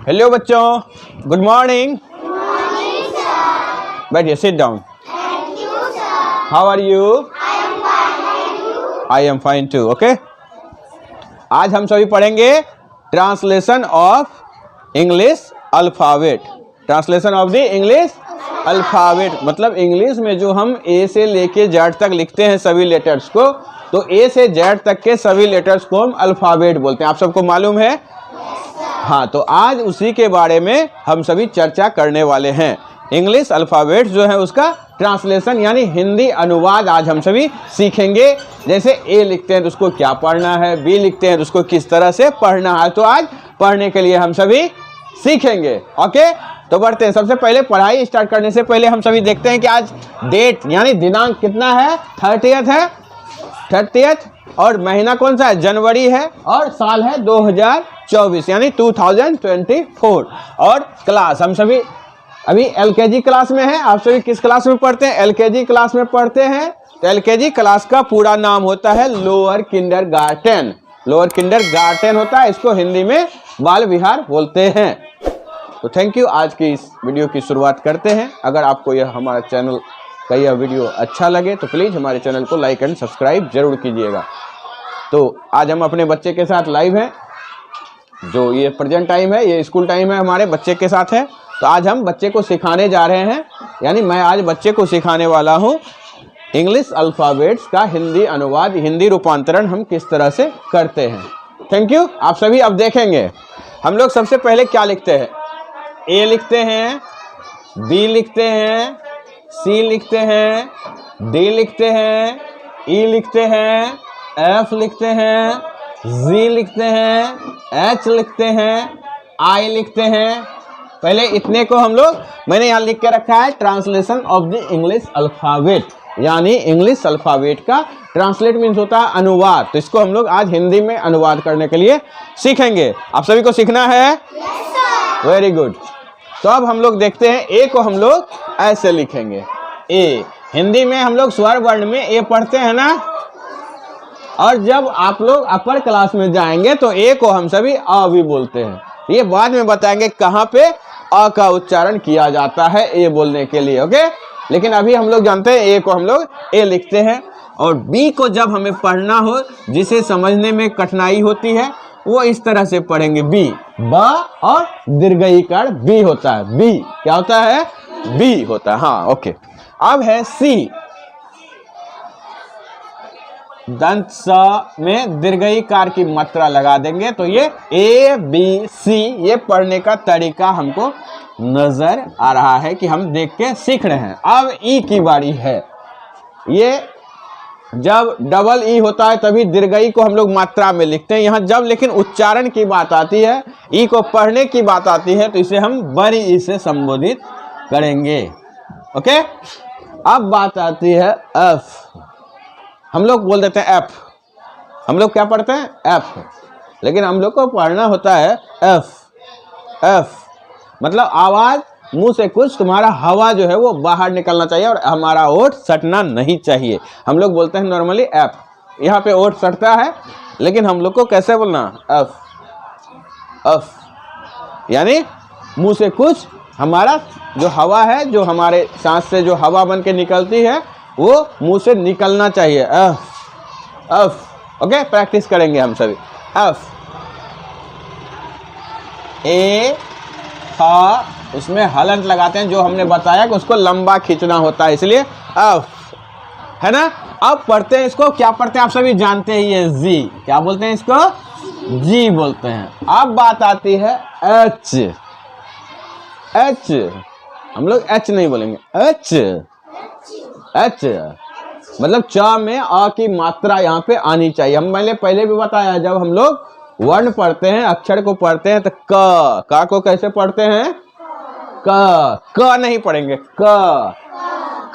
Hello बच्चों, good morning. बैठिए, sit down. How are you? I am fine too. Okay, आज हम सभी पढ़ेंगे translation of English alphabet. Translation of the English alphabet मतलब English में जो हम ए से लेके जेड तक लिखते हैं सभी लेटर्स को, तो ए से जेड तक के सभी लेटर्स को हम अल्फाबेट बोलते हैं। आप सबको मालूम है? हाँ, तो आज उसी के बारे में हम सभी चर्चा करने वाले हैं। इंग्लिश अल्फाबेट जो है उसका ट्रांसलेशन यानी हिंदी अनुवाद आज हम सभी सीखेंगे। जैसे ए लिखते हैं तो उसको क्या पढ़ना है, बी लिखते हैं तो उसको किस तरह से पढ़ना है, तो आज पढ़ने के लिए हम सभी सीखेंगे। ओके, तो बढ़ते हैं। सबसे पहले पढ़ाई स्टार्ट करने से पहले हम सभी देखते हैं कि आज डेट यानी दिनांक कितना है। 30 है, 30 और महीना कौन सा है? जनवरी है, और साल है 2024 यानी 2024। और क्लास हम सभी अभी एलकेजी क्लास में है। आप सभी किस क्लास में पढ़ते हैं? एलकेजी क्लास में पढ़ते हैं। तो एलकेजी क्लास का पूरा नाम होता है लोअर किंडरगार्टन। लोअर किंडरगार्टन होता है, इसको हिंदी में बाल विहार बोलते हैं। तो थैंक यू। आज की इस वीडियो की शुरुआत करते हैं। अगर आपको यह हमारा चैनल का यह वीडियो अच्छा लगे तो प्लीज़ हमारे चैनल को लाइक एंड सब्सक्राइब जरूर कीजिएगा। तो आज हम अपने बच्चे के साथ लाइव हैं। जो ये प्रेजेंट टाइम है, ये स्कूल टाइम है, हमारे बच्चे के साथ है। तो आज हम बच्चे को सिखाने जा रहे हैं, यानी मैं आज बच्चे को सिखाने वाला हूँ इंग्लिश अल्फ़ाबेट्स का हिंदी अनुवाद, हिंदी रूपांतरण हम किस तरह से करते हैं। Thank you. आप सभी अब देखेंगे हम लोग सबसे पहले क्या लिखते हैं। ए लिखते हैं, बी लिखते हैं, सी लिखते हैं, डी लिखते हैं, ई लिखते हैं, एफ लिखते हैं, जी लिखते हैं, एच लिखते हैं, आई लिखते हैं। पहले इतने को हम लोग, मैंने यहाँ लिख के रखा है translation of the English alphabet, यानी इंग्लिश अल्फाबेट का ट्रांसलेट मीन्स होता है अनुवाद। तो इसको हम लोग आज हिंदी में अनुवाद करने के लिए सीखेंगे। आप सभी को सीखना है? Very good. तो अब हम लोग देखते हैं ए को हम लोग ऐसे लिखेंगे। ए हिंदी में हम लोग स्वर वर्ण में ए पढ़ते हैं ना, और जब आप लोग अपर क्लास में जाएंगे तो ए को हम सभी अ भी बोलते हैं। ये बाद में बताएंगे कहाँ पे अ का उच्चारण किया जाता है ए बोलने के लिए। ओके, लेकिन अभी हम लोग जानते हैं ए को हम लोग ए लिखते हैं। और बी को जब हमें पढ़ना हो, जिसे समझने में कठिनाई होती है, वो इस तरह से पढ़ेंगे। बी, ब और दीर्घईकार बी होता है। बी क्या होता है? बी होता है। हाँ, ओके। अब है सी। दंत स में दीर्घईकार की मात्रा लगा देंगे, तो ये ए बी सी ये पढ़ने का तरीका हमको नजर आ रहा है कि हम देख के सीख रहे हैं। अब ई की बारी है। ये जब डबल ई होता है तभी दीर्घई को हम लोग मात्रा में लिखते हैं। यहाँ जब लेकिन उच्चारण की बात आती है, ई को पढ़ने की बात आती है, तो इसे हम बड़ी ई से संबोधित करेंगे। ओके, अब बात आती है एफ। हम लोग बोल देते हैं एफ। हम लोग क्या पढ़ते हैं? एफ। लेकिन हम लोग को पढ़ना होता है एफ। एफ मतलब आवाज मुंह से कुछ तुम्हारा हवा जो है वो बाहर निकलना चाहिए और हमारा ओठ सटना नहीं चाहिए। हम लोग बोलते हैं नॉर्मली एफ। यहाँ पे ओठ सटता है, लेकिन हम लोग को कैसे बोलना? एफ। एफ यानी मुंह से कुछ हमारा जो हवा है, जो हमारे सांस से जो हवा बन के निकलती है, वो मुंह से निकलना चाहिए। F F. ओके, प्रैक्टिस करेंगे हम सभी। एफ। ए हा, उसमें हलंत लगाते हैं, जो हमने बताया कि उसको लंबा खींचना होता है, इसलिए एफ, है ना। अब पढ़ते हैं इसको, क्या पढ़ते हैं आप सभी जानते हैं, ये जी। क्या बोलते हैं इसको? जी बोलते हैं। अब बात आती है एच। एच हम लोग एच नहीं बोलेंगे, एच। एच मतलब च में अ की मात्रा यहाँ पे आनी चाहिए। हम मैंने पहले भी बताया, जब हम लोग वर्ण पढ़ते हैं, अक्षर को पढ़ते हैं, तो क को कैसे पढ़ते हैं? क नहीं पढ़ेंगे, क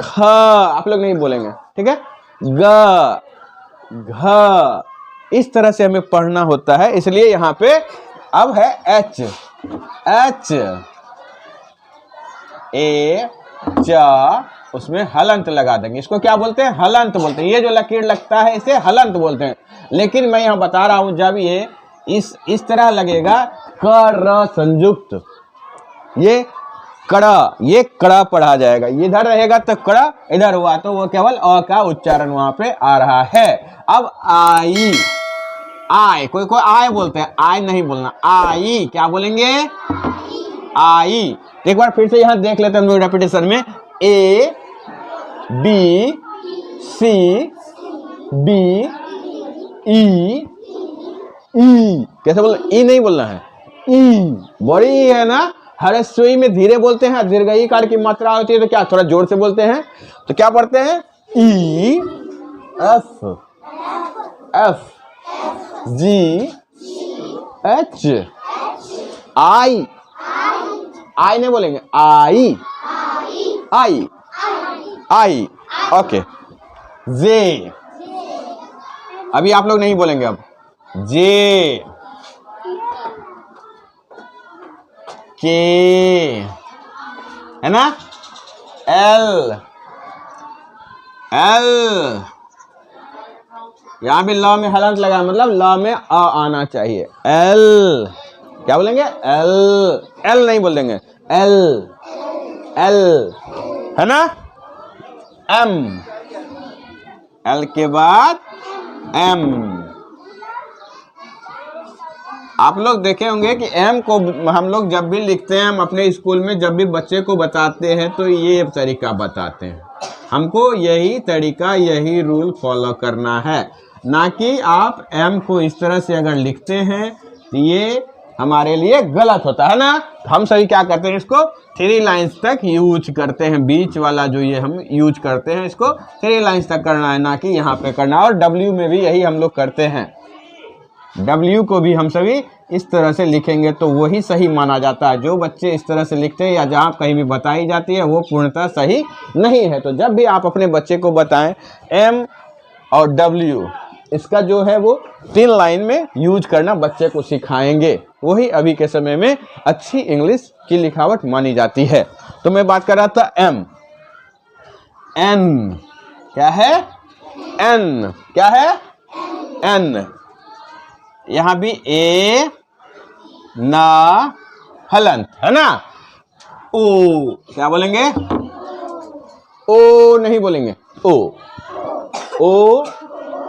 ख आप लोग नहीं बोलेंगे, ठीक है। ग घ इस तरह से हमें पढ़ना होता है, इसलिए यहाँ पे अब है एच। एच ए च, उसमें हलंत लगा देंगे। इसको क्या बोलते हैं? हलंत बोलते हैं। ये जो लकीर लगता है इसे हलंत बोलते हैं। लेकिन मैं यहाँ बता रहा हूँ, जब ये इस तरह लगेगा क र संयुक्त, ये कड़ा पढ़ा जाएगा। इधर रहेगा तो कड़ा, इधर हुआ तो वो केवल अ का उच्चारण वहां पे आ रहा है। अब आई, कोई आय बोलते हैं, आय नहीं बोलना, आई क्या बोलेंगे, आई। एक बार फिर से यहां देख लेते हैं हम लोग रेपिटेशन में, ए बी सी बी ई, कैसे बोलना, ई नहीं बोलना है, ई बड़ी है ना, ह्रस्व में धीरे बोलते हैं, दीर्घ ई कार की मात्रा होती है तो क्या थोड़ा जोर से बोलते हैं, तो क्या पढ़ते हैं, ई F F ji H I, नहीं बोलेंगे, आई आई आई, ओके। जे, अभी आप लोग नहीं बोलेंगे, अब जे, के है ना, एल यहां भी ल में हलंत लगा, मतलब ल में अ आना चाहिए, एल क्या बोलेंगे, एल नहीं बोल देंगे, एल है ना, एम, एल के बाद एम। आप लोग देखे होंगे कि एम को हम लोग जब भी लिखते हैं, हम अपने स्कूल में जब भी बच्चे को बताते हैं तो ये तरीका बताते हैं, हमको यही तरीका, यही रूल फॉलो करना है, ना कि आप एम को इस तरह से अगर लिखते हैं तो ये हमारे लिए गलत होता है ना। हम सभी क्या करते हैं, इसको 3 लाइंस तक यूज करते हैं, बीच वाला जो ये हम यूज करते हैं इसको 3 लाइंस तक करना है, ना कि यहाँ पे करना है। और डब्ल्यू में भी यही हम लोग करते हैं, डब्ल्यू को भी हम सभी इस तरह से लिखेंगे तो वही सही माना जाता है। जो बच्चे इस तरह से लिखते हैं या जहाँ कहीं भी बताई जाती है वो पूर्णतः सही नहीं है। तो जब भी आप अपने बच्चे को बताएं एम और डब्ल्यू, इसका जो है वो 3 लाइन में यूज करना बच्चे को सिखाएंगे, वही अभी के समय में अच्छी इंग्लिश की लिखावट मानी जाती है। तो मैं बात कर रहा था एम, एन क्या है, एन क्या है, एन। यहां भी ए ना हलंत है ना, ओ क्या बोलेंगे, ओ नहीं बोलेंगे, ओ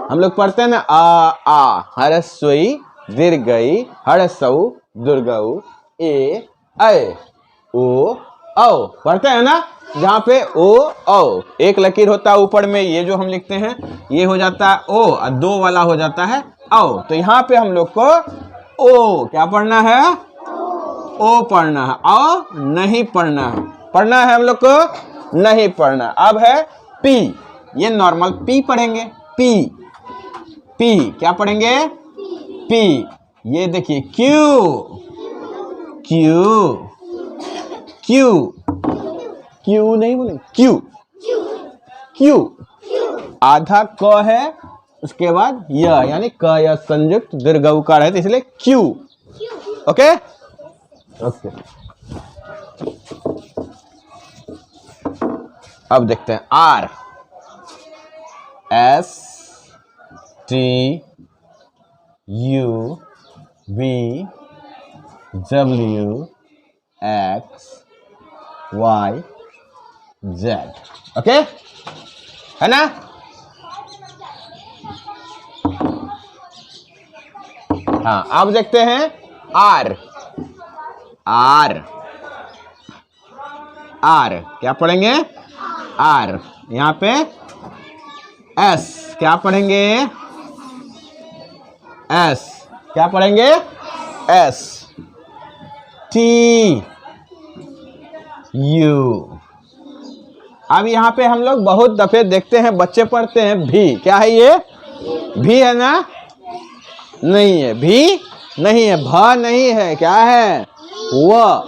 हम लोग पढ़ते हैं ना, आ ह्रस्वई दीर्घई हर्षौ दुर्गौ ए ओ औ पढ़ते हैं ना, जहाँ पे ओ औ एक लकीर होता है ऊपर में, ये जो हम लिखते हैं ये हो जाता है ओ और 2 वाला हो जाता है औ। तो यहाँ पे हम लोग को ओ क्या पढ़ना है, ओ पढ़ना है, औ नहीं पढ़ना है, पढ़ना है हम लोग को नहीं पढ़ना। अब है पी, ये नॉर्मल पी पढ़ेंगे, पी क्या पढ़ेंगे, पी। ये देखिए क्यू नहीं बोलेंगे, क्यू आधा क है, उसके बाद य यानी क या संयुक्त दीर्घ उकार है, तो इसलिए क्यू। ओके, अब देखते हैं R, S T U V W X Y Z. Okay है ना। हाँ, अब देखते हैं आर, क्या पढ़ेंगे, आर। यहाँ पे एस क्या पढ़ेंगे, एस क्या पढ़ेंगे, एस टी यू। अब यहाँ पे हम लोग बहुत दफे देखते हैं बच्चे पढ़ते हैं भी, क्या है ये, भी है ना, नहीं है, भी नहीं है, भ नहीं है, क्या है, व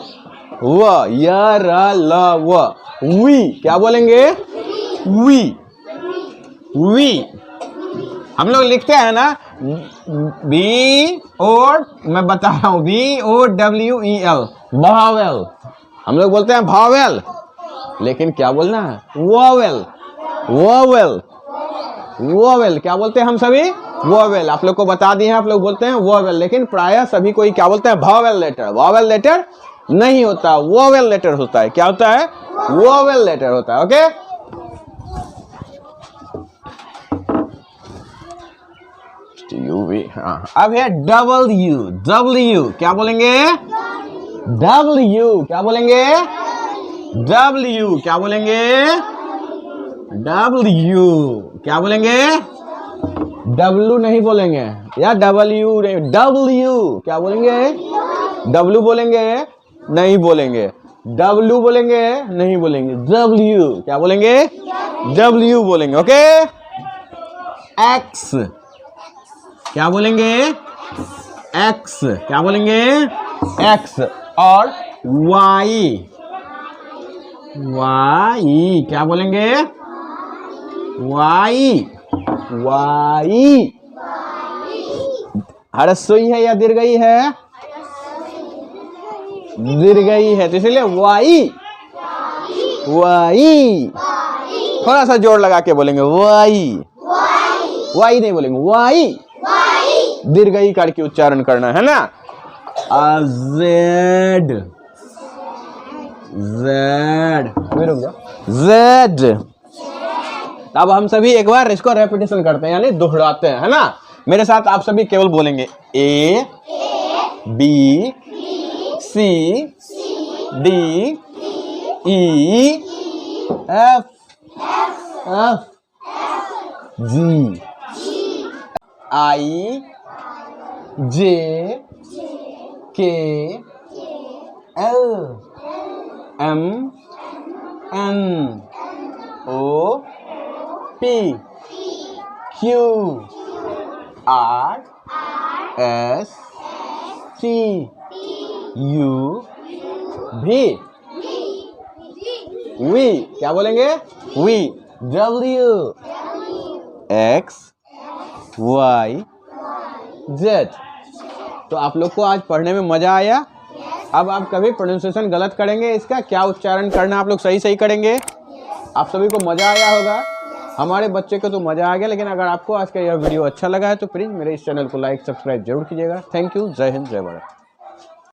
य र ल व, वी क्या बोलेंगे, वी हम लोग लिखते हैं ना, बी और मैं बता रहा हूं VOWEL, भावेल। हम लोग बोलते हैं भावेल, लेकिन क्या बोलना है, वोवेल, वोवेल। क्या बोलते हैं हम सभी? वोवेल। आप लोग को बता दिए हैं, आप लोग बोलते हैं वोवेल, लेकिन प्रायः सभी कोई क्या बोलते हैं? Vowel letter. वोवेल लेटर नहीं होता, वोवेल लेटर होता है। क्या होता है? वोवेल लेटर होता है। ओके, हाँ। अब है डब्ल्यू। डब्ल्यू क्या बोलेंगे? डब्ल्यू क्या बोलेंगे? डब्ल्यू क्या बोलेंगे? डब्ल्यू क्या बोलेंगे? डब्ल्यू नहीं बोलेंगे, या डब्ल्यू नहीं, डब्ल्यू क्या बोलेंगे? डब्ल्यू बोलेंगे? नहीं बोलेंगे। डब्ल्यू बोलेंगे? नहीं बोलेंगे। डब्ल्यू क्या बोलेंगे? डब्ल्यू बोलेंगे। ओके, एक्स क्या बोलेंगे? एक्स क्या बोलेंगे? एक्स। और वाई, वाई क्या बोलेंगे? Y, Y. ह्रस्वई है या दीर्घई है? दीर्घई है, तो इसलिए वाई, वाई। थोड़ा सा जोर लगा के बोलेंगे वाई, वाई नहीं बोलेंगे, वाई। दीर्घई करके उच्चारण करना है ना। जेड, जेड, रुक जाओ, जेड। अब हम सभी एक बार इसको रेपिटेशन करते हैं, यानी दोहराते हैं, है ना। मेरे साथ आप सभी केवल बोलेंगे A, B, C, D, E, F, F, G, I, J, K, L, M, N, O, P, Q, R, S, T, U, भी, वी क्या बोलेंगे? V. W, X, Y, Z. तो आप लोग को आज पढ़ने में मजा आया। अब आप कभी प्रोनाउंसिएशन गलत करेंगे, इसका क्या उच्चारण करना आप लोग सही सही करेंगे। आप सभी को मजा आया होगा, हमारे बच्चे को तो मजा आ गया। लेकिन अगर आपको आज का यह वीडियो अच्छा लगा है तो प्लीज़ मेरे इस चैनल को लाइक सब्सक्राइब जरूर कीजिएगा। Thank you. जय हिंद, जय भारत।